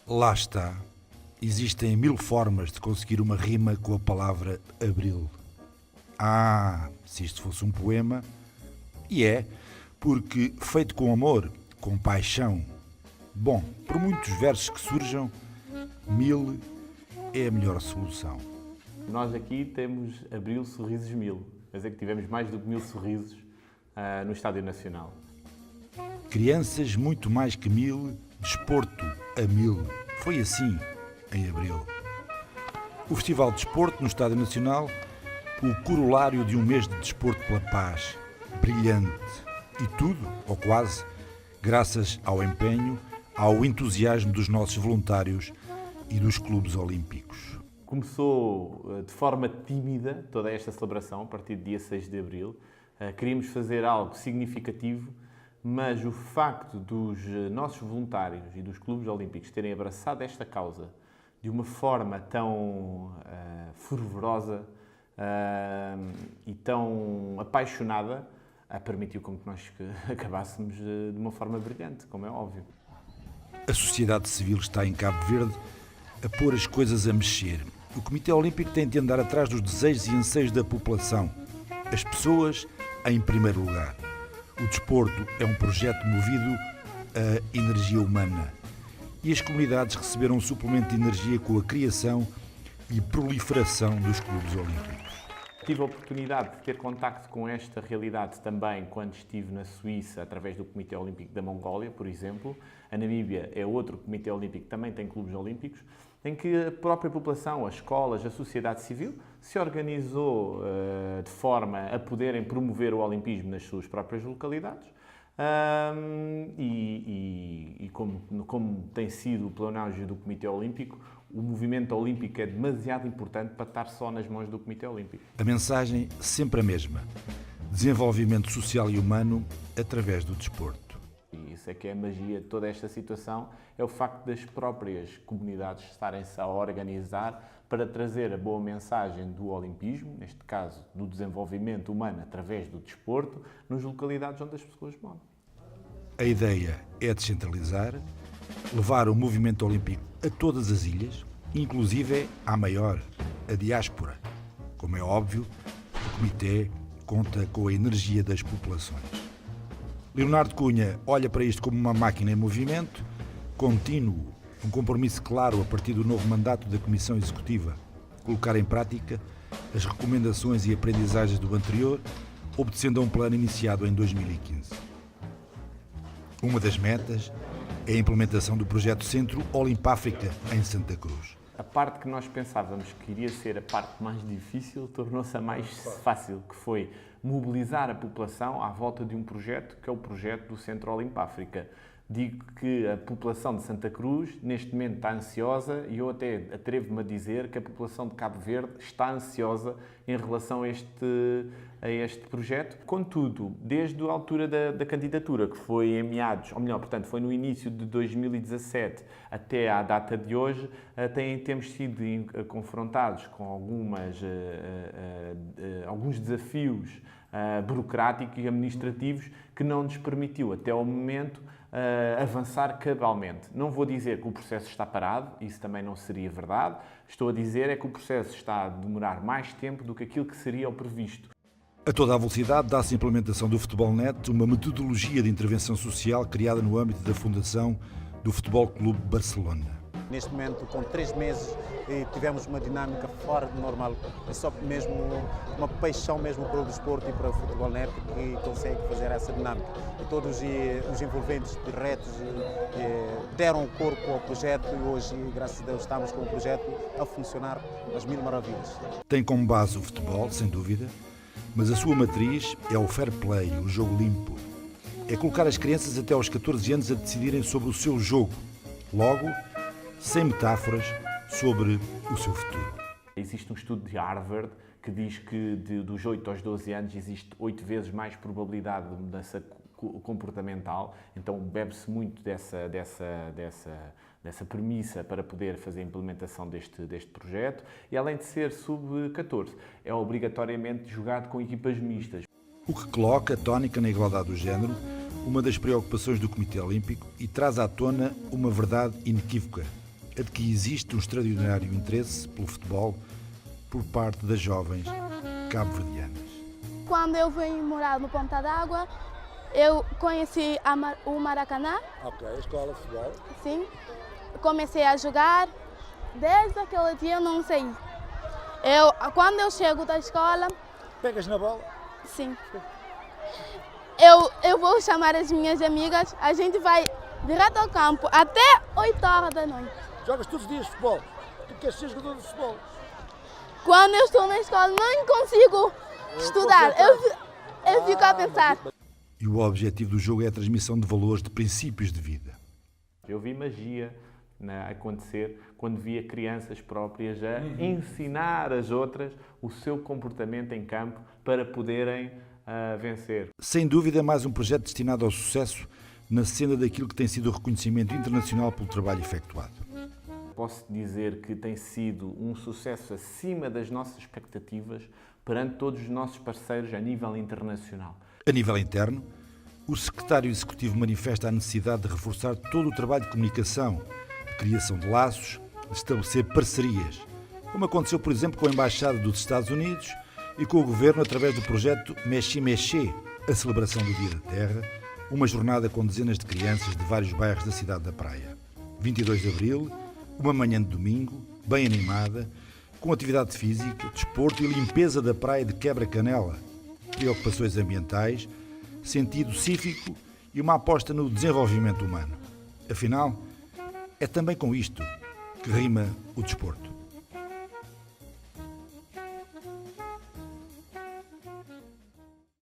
Lá está. Existem 1000 formas de conseguir uma rima com a palavra abril. Ah, se isto fosse um poema. E é, porque feito com amor, com paixão. Bom, por muitos versos que surjam, 1000 é a melhor solução. Nós aqui temos Abril Sorrisos 1000, mas é que tivemos mais do que 1000 sorrisos no Estádio Nacional. Crianças muito mais que 1000, desporto a 1000. Foi assim em abril. O Festival de Desporto no Estádio Nacional, o corolário de um mês de desporto pela paz, brilhante. E tudo, ou quase, graças ao empenho, ao entusiasmo dos nossos voluntários e dos clubes olímpicos. Começou de forma tímida toda esta celebração, a partir do dia 6 de abril. Queríamos fazer algo significativo, mas o facto dos nossos voluntários e dos clubes olímpicos terem abraçado esta causa de uma forma tão fervorosa e tão apaixonada, permitiu com que nós acabássemos de uma forma brilhante, como é óbvio. A sociedade civil está em Cabo Verde a pôr as coisas a mexer. O Comitê Olímpico tem de andar atrás dos desejos e anseios da população. As pessoas em primeiro lugar. O desporto é um projeto movido a energia humana. E as comunidades receberam um suplemento de energia com a criação e proliferação dos clubes olímpicos. Tive a oportunidade de ter contacto com esta realidade também quando estive na Suíça, através do Comitê Olímpico da Mongólia, por exemplo. A Namíbia é outro Comitê Olímpico que também tem clubes olímpicos, em que a própria população, as escolas, a sociedade civil se organizou de forma a poderem promover o olimpismo nas suas próprias localidades. Como tem sido o plenário do Comitê Olímpico, o movimento olímpico é demasiado importante para estar só nas mãos do Comitê Olímpico. A mensagem sempre a mesma: desenvolvimento social e humano através do desporto. E isso é que é a magia de toda esta situação, é o facto das próprias comunidades estarem-se a organizar para trazer a boa mensagem do olimpismo, neste caso do desenvolvimento humano através do desporto, nas localidades onde as pessoas moram. A ideia é descentralizar, levar o movimento olímpico a todas as ilhas, inclusive à maior, a diáspora. Como é óbvio, o Comitê conta com a energia das populações. Leonardo Cunha olha para isto como uma máquina em movimento, contínuo, um compromisso claro a partir do novo mandato da Comissão Executiva, colocar em prática as recomendações e aprendizagens do anterior, obedecendo a um plano iniciado em 2015. Uma das metas é a implementação do projeto Centro Olimpáfrica em Santa Cruz. A parte que nós pensávamos que iria ser a parte mais difícil tornou-se a mais fácil, que foi mobilizar a população à volta de um projeto, que é o projeto do Centro Olimpáfrica. Digo que a população de Santa Cruz, neste momento, está ansiosa e eu até atrevo-me a dizer que a população de Cabo Verde está ansiosa em relação a este projeto. Contudo, desde a altura da candidatura, que foi em meados, ou melhor, portanto, foi no início de 2017 até à data de hoje, temos sido confrontados com alguns desafios burocráticos e administrativos que não nos permitiu, até ao momento, avançar cabalmente. Não vou dizer que o processo está parado, isso também não seria verdade. Estou a dizer é que o processo está a demorar mais tempo do que aquilo que seria o previsto. A toda a velocidade dá-se a implementação do Futebolnet, uma metodologia de intervenção social criada no âmbito da fundação do Futebol Clube Barcelona. Neste momento, com 3 meses, tivemos uma dinâmica fora do normal. É só mesmo uma paixão mesmo para o desporto e para o Futebolnet que consegue fazer essa dinâmica. E todos os envolventes diretos deram corpo ao projeto e hoje, graças a Deus, estamos com o projeto a funcionar às mil maravilhas. Tem como base o futebol, sem dúvida, mas a sua matriz é o fair play, o jogo limpo. É colocar as crianças até aos 14 anos a decidirem sobre o seu jogo. Logo, sem metáforas, sobre o seu futuro. Existe um estudo de Harvard que diz que dos 8 aos 12 anos existe 8 vezes mais probabilidade de mudança comportamental, então bebe-se muito dessa premissa para poder fazer a implementação deste projeto e além de ser sub-14, é obrigatoriamente jogado com equipas mistas. O que coloca a tónica na igualdade do género, uma das preocupações do Comitê Olímpico, e traz à tona uma verdade inequívoca. a de que existe um extraordinário interesse pelo futebol por parte das jovens cabo-verdianas. Quando eu vim morar no Ponta d'Água, eu conheci o Maracanã. Ok, escola de futebol. Sim. Comecei a jogar. Desde aquele dia eu não sei. Quando eu chego da escola, Pegas na bola? sim. Eu vou chamar as minhas amigas, a gente vai direto ao campo até 8 horas da noite. Jogas todos os dias futebol. Tu queres ser jogador de futebol? Quando eu estou na escola, não consigo estudar. Eu fico a pensar. E o objetivo do jogo é a transmissão de valores, de princípios de vida. Eu vi magia a acontecer quando via crianças próprias a ensinar as outras o seu comportamento em campo para poderem vencer. Sem dúvida, é mais um projeto destinado ao sucesso na senda daquilo que tem sido o reconhecimento internacional pelo trabalho efetuado. Posso dizer que tem sido um sucesso acima das nossas expectativas perante todos os nossos parceiros a nível internacional. A nível interno, o secretário executivo manifesta a necessidade de reforçar todo o trabalho de comunicação, de criação de laços, de estabelecer parcerias, como aconteceu, por exemplo, com a Embaixada dos Estados Unidos e com o Governo através do projeto Mexe Mexe, a celebração do Dia da Terra, uma jornada com dezenas de crianças de vários bairros da cidade da Praia. 22 de Abril, uma manhã de domingo, bem animada, com atividade física, desporto e limpeza da praia de Quebra-Canela, preocupações ambientais, sentido cívico e uma aposta no desenvolvimento humano. Afinal, é também com isto que rima o desporto.